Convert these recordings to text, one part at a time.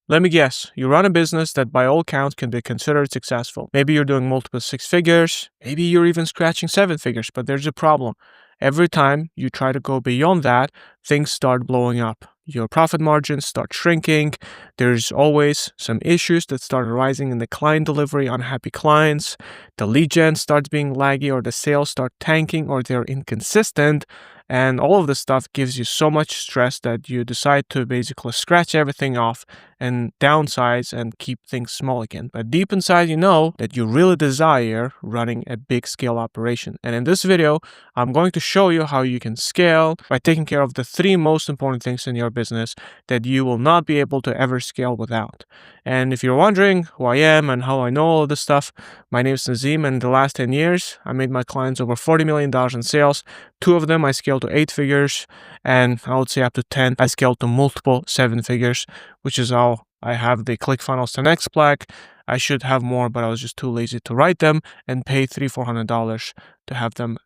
Let me guess, you run a business that by all counts can be considered successful. Maybe you're doing multiple six figures, maybe you're even scratching seven figures, but there's a problem. Every time you try to go beyond that, things start blowing up. Your profit margins start shrinking. There's always some issues that start arising in the client delivery, unhappy clients. The lead gen starts being laggy, or the sales start tanking, or they're inconsistent. And all of this stuff gives you so much stress that you decide to basically scratch everything off and downsize and keep things small again. But deep inside, you know that you really desire running a big scale operation. And in this video, I'm going to show you how you can scale by taking care of the three most important things in your business that you will not be able to ever scale without. And if you're wondering who I am and how I know all of this stuff, my name is Nazim, and in the last 10 years, I made my clients over $40 million in sales. 2 of them I scaled to 8 figures, and I would say up to 10 I scaled to multiple 7 figures, which is how I have the ClickFunnels 10x plaque. I should have more, but I was just too lazy to write them and pay $300-400 to have them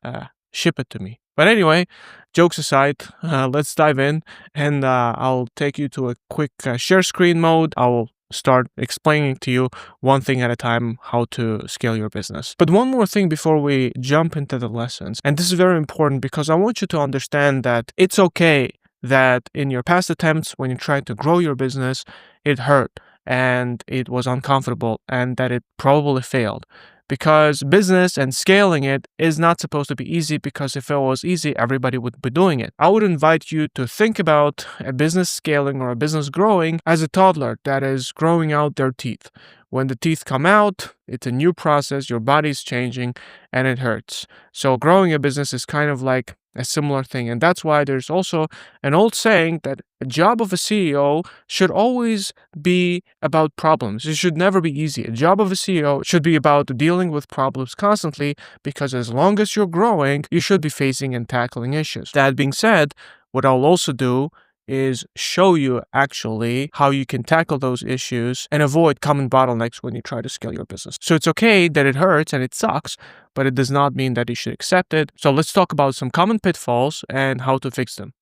ship it to me. But anyway, jokes aside, let's dive in, and I'll take you to a quick share screen mode. I will start explaining to you one thing at a time how to scale your business. But one more thing before we jump into the lessons, and this is very important because I want you to understand that it's okay that in your past attempts when you tried to grow your business, it hurt and it was uncomfortable and that it probably failed. Because business and scaling it is not supposed to be easy, because if it was easy, everybody would be doing it. I would invite you to think about a business scaling or a business growing as a toddler that is growing out their teeth. When the teeth come out, it's a new process, your body's changing, and it hurts. So growing a business is kind of like a similar thing. And that's why there's also an old saying that a job of a CEO should always be about problems. It should never be easy. A job of a CEO should be about dealing with problems constantly, because as long as you're growing, you should be facing and tackling issues. That being said, what I'll also do is show you actually how you can tackle those issues and avoid common bottlenecks when you try to scale your business. So it's okay that it hurts and it sucks, but it does not mean that you should accept it. So let's talk about some common pitfalls and how to fix them.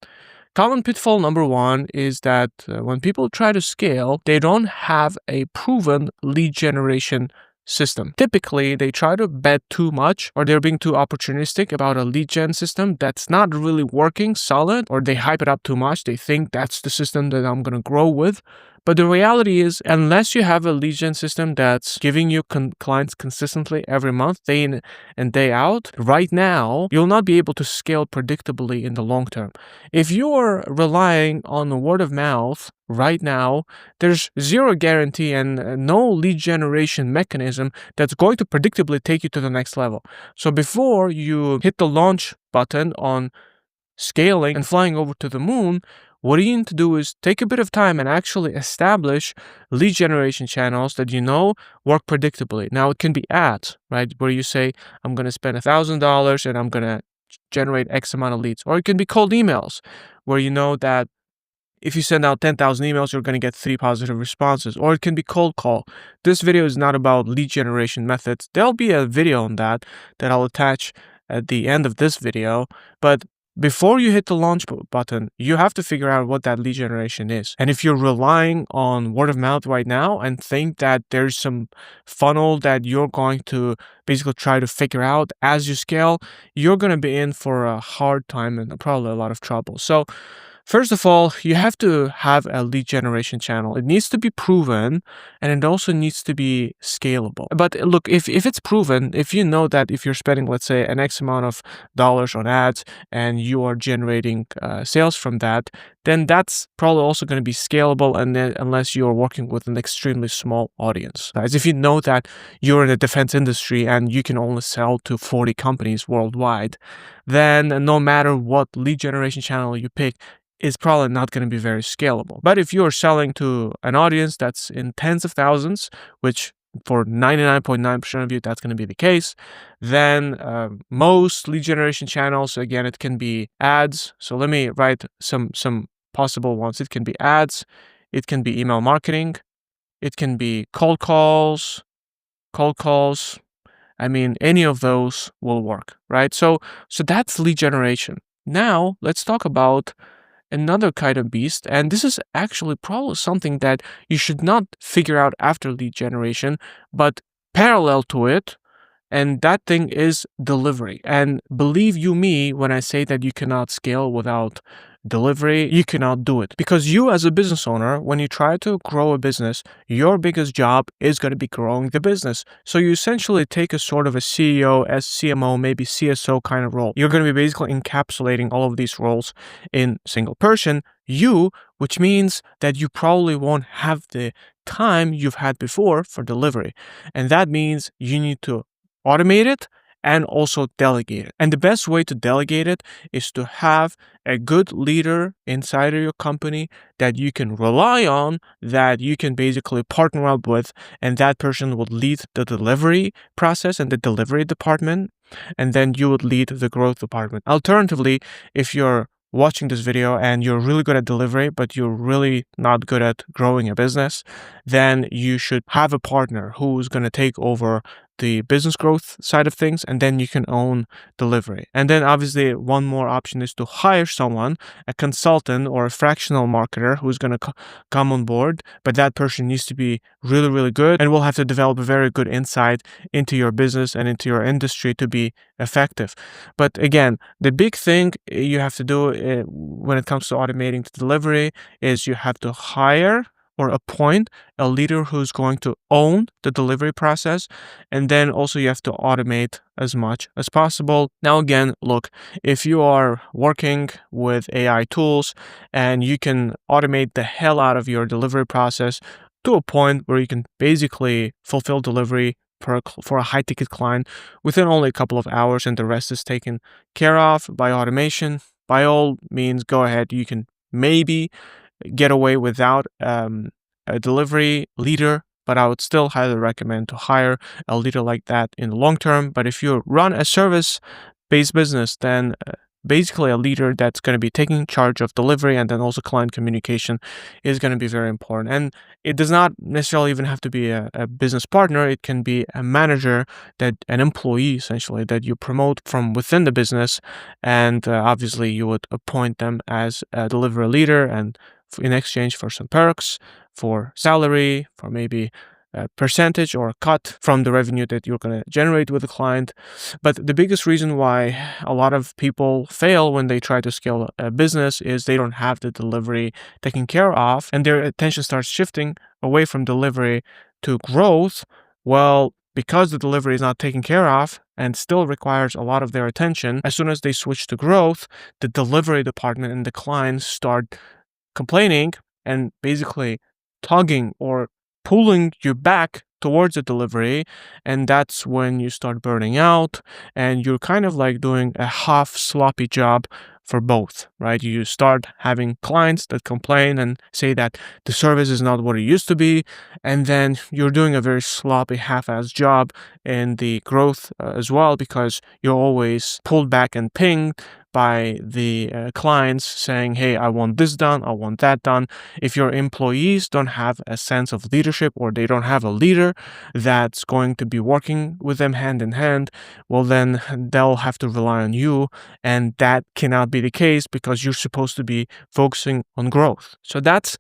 Common pitfall number one is that when people try to scale, they don't have a proven lead generation system. Typically, they try to bet too much, or they're being too opportunistic about a lead gen system that's not really working solid, or they hype it up too much. They think that's the system that I'm going to grow with. But the reality is, unless you have a lead gen system that's giving you clients consistently every month, day in and day out, right now, you'll not be able to scale predictably in the long term. If you're relying on the word of mouth right now, there's zero guarantee and no lead generation mechanism that's going to predictably take you to the next level. So before you hit the launch button on scaling and flying over to the moon, what you need to do is take a bit of time and actually establish lead generation channels that you know work predictably. Now, it can be ads, right? Where you say, I'm going to spend $1,000 and I'm going to generate X amount of leads. Or it can be cold emails, where you know that if you send out 10,000 emails, you're going to get 3 positive responses. Or it can be cold call. This video is not about lead generation methods. There'll be a video on that I'll attach at the end of this video. But before you hit the launch button, you have to figure out what that lead generation is. And if you're relying on word of mouth right now and think that there's some funnel that you're going to basically try to figure out as you scale, you're going to be in for a hard time and probably a lot of trouble. So first of all, you have to have a lead generation channel. It needs to be proven, and it also needs to be scalable. But look, if it's proven, if you know that if you're spending, let's say, an X amount of dollars on ads and you are generating sales from that, then that's probably also going to be scalable, and then unless you're working with an extremely small audience. As if you know that you're in the defense industry and you can only sell to 40 companies worldwide, then no matter what lead generation channel you pick, is probably not going to be very scalable. But if you're selling to an audience that's in tens of thousands, which for 99.9% of you, that's going to be the case, then most lead generation channels, again, it can be ads. So let me write some possible ones. It can be ads, it can be email marketing, it can be cold calls. I mean, any of those will work, right? So that's lead generation. Now, let's talk about another kind of beast, and this is actually probably something that you should not figure out after lead generation, but parallel to it, and that thing is delivery. And believe you me when I say that you cannot scale without delivery, you cannot do it. Because you, as a business owner, when you try to grow a business, your biggest job is going to be growing the business. So you essentially take a sort of a CEO, as CMO, maybe CSO kind of role. You're going to be basically encapsulating all of these roles in single person, you, which means that you probably won't have the time you've had before for delivery. And that means you need to automate it and also delegate it. And the best way to delegate it is to have a good leader inside of your company that you can rely on, that you can basically partner up with, and that person would lead the delivery process and the delivery department, and then you would lead the growth department. Alternatively, if you're watching this video and you're really good at delivery, but you're really not good at growing a business, then you should have a partner who's going to take over the business growth side of things, and then you can own delivery. And then obviously one more option is to hire someone, a consultant or a fractional marketer who's going to come on board, but that person needs to be really, really good and will have to develop a very good insight into your business and into your industry to be effective. But again, the big thing you have to do when it comes to automating the delivery is you have to hire or appoint a leader who's going to own the delivery process. And then also you have to automate as much as possible. Now, again, look, if you are working with AI tools and you can automate the hell out of your delivery process to a point where you can basically fulfill delivery for a high ticket client within only a couple of hours and the rest is taken care of by automation, by all means, go ahead. You can maybe get away without a delivery leader, but I would still highly recommend to hire a leader like that in the long term. But if you run a service-based business, then basically a leader that's going to be taking charge of delivery and then also client communication is going to be very important. And it does not necessarily even have to be a business partner. It can be a manager, that an employee essentially that you promote from within the business, and obviously you would appoint them as a delivery leader, and in exchange for some perks, for salary, for maybe a percentage or a cut from the revenue that you're going to generate with the client. But the biggest reason why a lot of people fail when they try to scale a business is they don't have the delivery taken care of, and their attention starts shifting away from delivery to growth. Well, because the delivery is not taken care of and still requires a lot of their attention, as soon as they switch to growth, the delivery department and the clients start complaining and basically tugging or pulling you back towards the delivery, and that's when you start burning out and you're kind of like doing a half sloppy job for both, right? You start having clients that complain and say that the service is not what it used to be, and then you're doing a very sloppy half-ass job in the growth as well, because you're always pulled back and pinged by the clients saying, hey, I want this done, I want that done. If your employees don't have a sense of leadership, or they don't have a leader that's going to be working with them hand in hand, well, then they'll have to rely on you, and that cannot be the case because you're supposed to be focusing on growth. So that's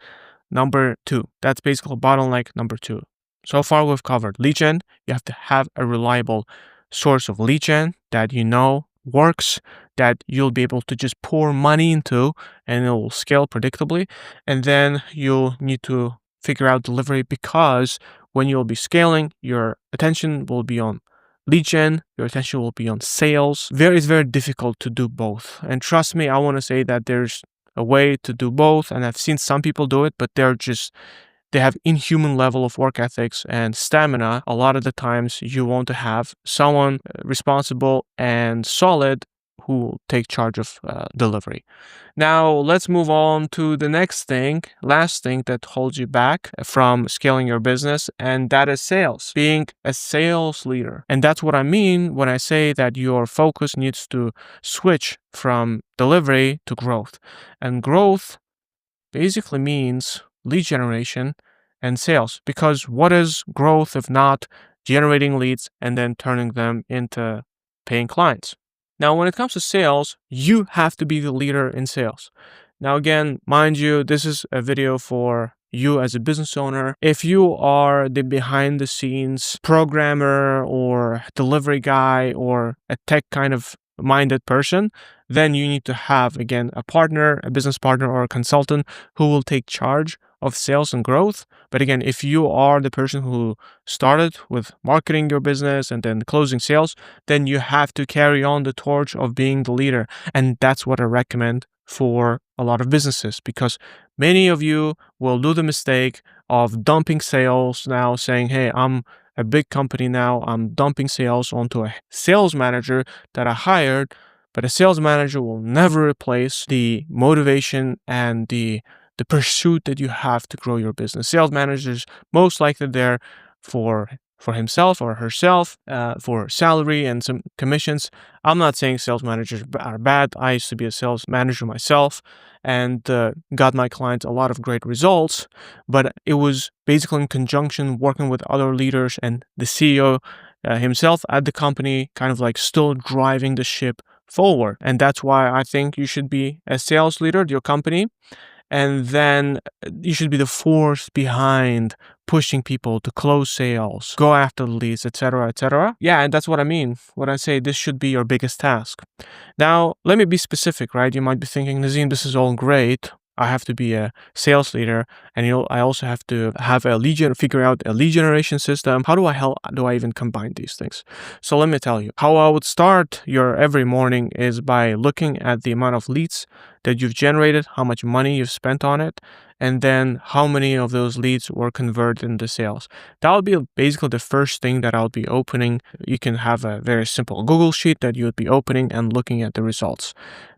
number 2. That's basically bottleneck number 2. So far we've covered lead gen. You have to have a reliable source of lead gen that you know works, that you'll be able to just pour money into and it will scale predictably. And then you'll need to figure out delivery, because when you'll be scaling, your attention will be on lead gen, your attention will be on sales. It's very difficult to do both. And trust me, I want to say that there's a way to do both, and I've seen some people do it, but they have inhuman level of work ethics and stamina. A lot of the times you want to have someone responsible and solid who will take charge of delivery. Now, let's move on to the last thing that holds you back from scaling your business, and that is sales, being a sales leader. And that's what I mean when I say that your focus needs to switch from delivery to growth. And growth basically means lead generation and sales, because what is growth if not generating leads and then turning them into paying clients? Now, when it comes to sales, you have to be the leader in sales. Now, again, mind you, this is a video for you as a business owner. If you are the behind the scenes programmer or delivery guy or a tech kind of minded person, then you need to have, again, a partner, a business partner, or a consultant who will take charge of sales and growth. But again, if you are the person who started with marketing your business and then closing sales, then you have to carry on the torch of being the leader. And that's what I recommend for a lot of businesses, because many of you will do the mistake of dumping sales now, saying, hey, I'm a big company now, I'm dumping sales onto a sales manager that I hired. But a sales manager will never replace the motivation and the pursuit that you have to grow your business. Sales managers most likely there for himself or herself, for salary and some commissions. I'm not saying sales managers are bad. I used to be a sales manager myself and got my clients a lot of great results, but it was basically in conjunction working with other leaders and the CEO himself at the company, kind of like still driving the ship forward. And that's why I think you should be a sales leader at your company. And then you should be the force behind pushing people to close sales, go after the leads, etc., etc. Yeah, and that's what I mean when I say this should be your biggest task. Now, let me be specific, right? You might be thinking, Nazim, this is all great. I have to be a sales leader, and I also have to have figure out a lead generation system. How do I even combine these things? So let me tell you how I would start your every morning is by looking at the amount of leads that you've generated, how much money you've spent on it, and then how many of those leads were converted into sales. That would be basically the first thing that I'll be opening. You can have a very simple Google sheet that you would be opening and looking at the results.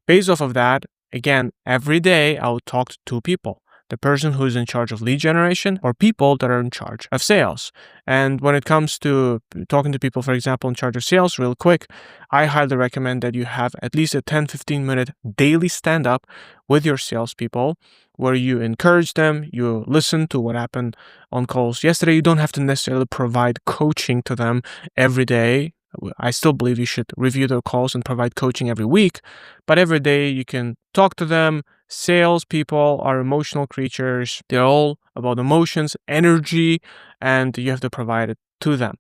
Based off of that, again, every day I would talk to two people. The person who is in charge of lead generation or people that are in charge of sales. And when it comes to talking to people, for example, in charge of sales, real quick, I highly recommend that you have at least a 10-15 minute daily stand up with your salespeople where you encourage them, you listen to what happened on calls yesterday. You don't have to necessarily provide coaching to them every day. I still believe you should review their calls and provide coaching every week, but every day you can talk to them. Salespeople are emotional creatures. They're all about emotions, energy, and you have to provide it to them.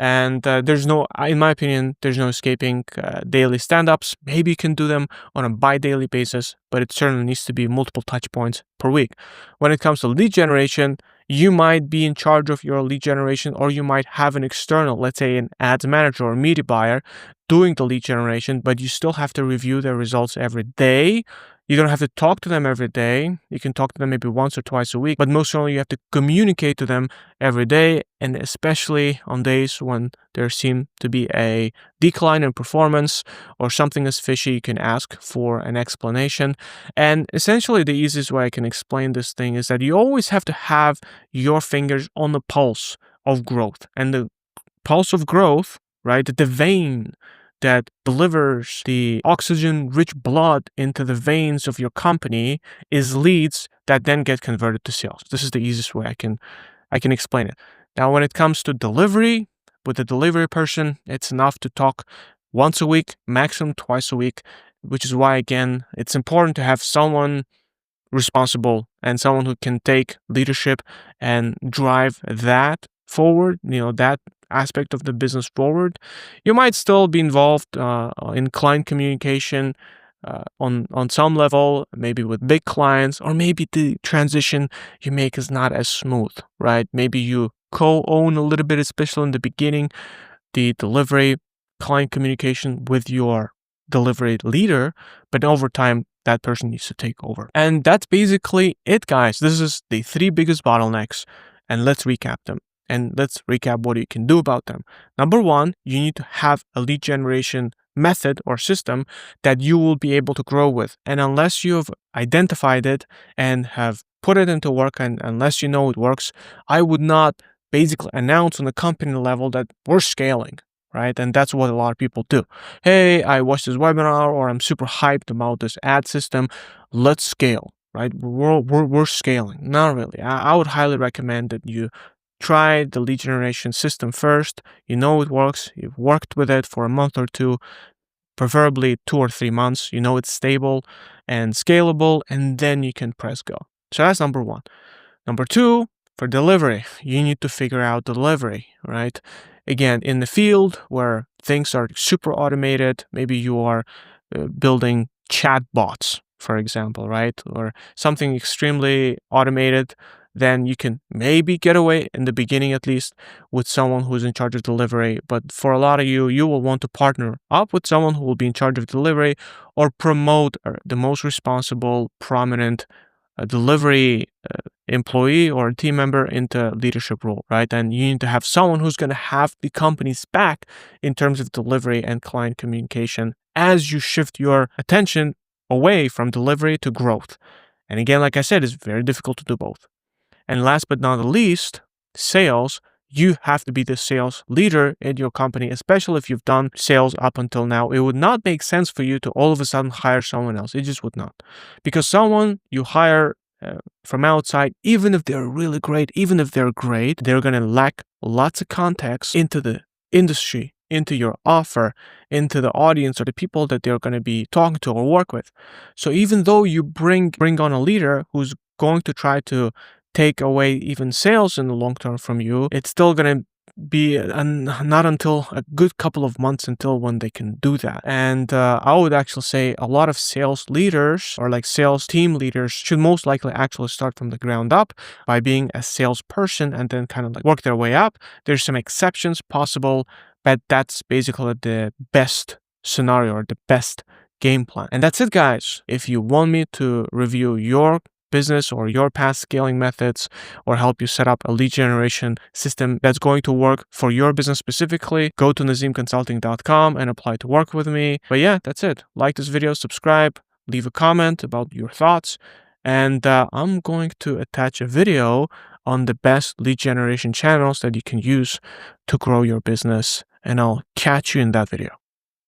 And in my opinion, there's no escaping daily stand-ups. Maybe you can do them on a bi-daily basis, but it certainly needs to be multiple touch points per week. When it comes to lead generation, you might be in charge of your lead generation, or you might have an external, let's say an ads manager or media buyer doing the lead generation, but you still have to review their results every day. You don't have to talk to them every day. You can talk to them maybe once or twice a week, but most certainly you have to communicate to them every day, and especially on days when there seems to be a decline in performance or something is fishy, you can ask for an explanation. And essentially the easiest way I can explain this thing is that you always have to have your fingers on the pulse of growth. And the pulse of growth, right, the vein that delivers the oxygen-rich blood into the veins of your company is leads that then get converted to sales. This is the easiest way I can explain it. Now, when it comes to delivery, with the delivery person, it's enough to talk once a week, maximum twice a week, which is why, again, it's important to have someone responsible and someone who can take leadership and drive that forward, that aspect of the business forward. You might still be involved in client communication on some level, maybe with big clients, or maybe the transition you make is not as smooth, right? Maybe you co-own a little bit, especially in the beginning, the delivery, client communication with your delivery leader, but over time, that person needs to take over. And that's basically it, guys. This is the 3 biggest bottlenecks, and let's recap them. And let's recap what you can do about them. Number 1, you need to have a lead generation method or system that you will be able to grow with. And unless you've identified it and have put it into work, and unless you know it works, I would not basically announce on the company level that we're scaling, right? And that's what a lot of people do. Hey, I watched this webinar, or I'm super hyped about this ad system. Let's scale, right? We're scaling. Not really. I would highly recommend that you try the lead generation system first. You know it works. You've worked with it for a month or two, preferably 2 or 3 months. You know it's stable, and scalable, and then you can press go. So that's number one. Number two, for delivery, you need to figure out delivery, right? Again, in the field where things are super automated, maybe you are building chat bots, for example, right? Or something extremely automated, then you can maybe get away in the beginning, at least, with someone who's in charge of delivery. But for a lot of you will want to partner up with someone who will be in charge of delivery, or promote the most responsible, prominent delivery employee or team member into leadership role, right? And you need to have someone who's going to have the company's back in terms of delivery and client communication as you shift your attention away from delivery to growth. And again, like I said, it's very difficult to do both. And last but not least, sales. You have to be the sales leader in your company, especially if you've done sales up until now. It would not make sense for you to all of a sudden hire someone else. It just would not. Because someone you hire from outside, even if they're really great, even if they're great, they're going to lack lots of context into the industry, into your offer, into the audience or the people that they're going to be talking to or work with. So even though you bring on a leader who's going to try to take away even sales in the long term from you, it's still going to be not until a good couple of months until when they can do that. And I would actually say a lot of sales leaders or like sales team leaders should most likely actually start from the ground up by being a salesperson and then kind of like work their way up. There's some exceptions possible, but that's basically the best scenario or the best game plan. And that's it, guys. If you want me to review your business or your past scaling methods or help you set up a lead generation system that's going to work for your business specifically, go to nazimconsulting.com and apply to work with me. But yeah, that's it. Like this video, subscribe, leave a comment about your thoughts, and I'm going to attach a video on the best lead generation channels that you can use to grow your business, and I'll catch you in that video.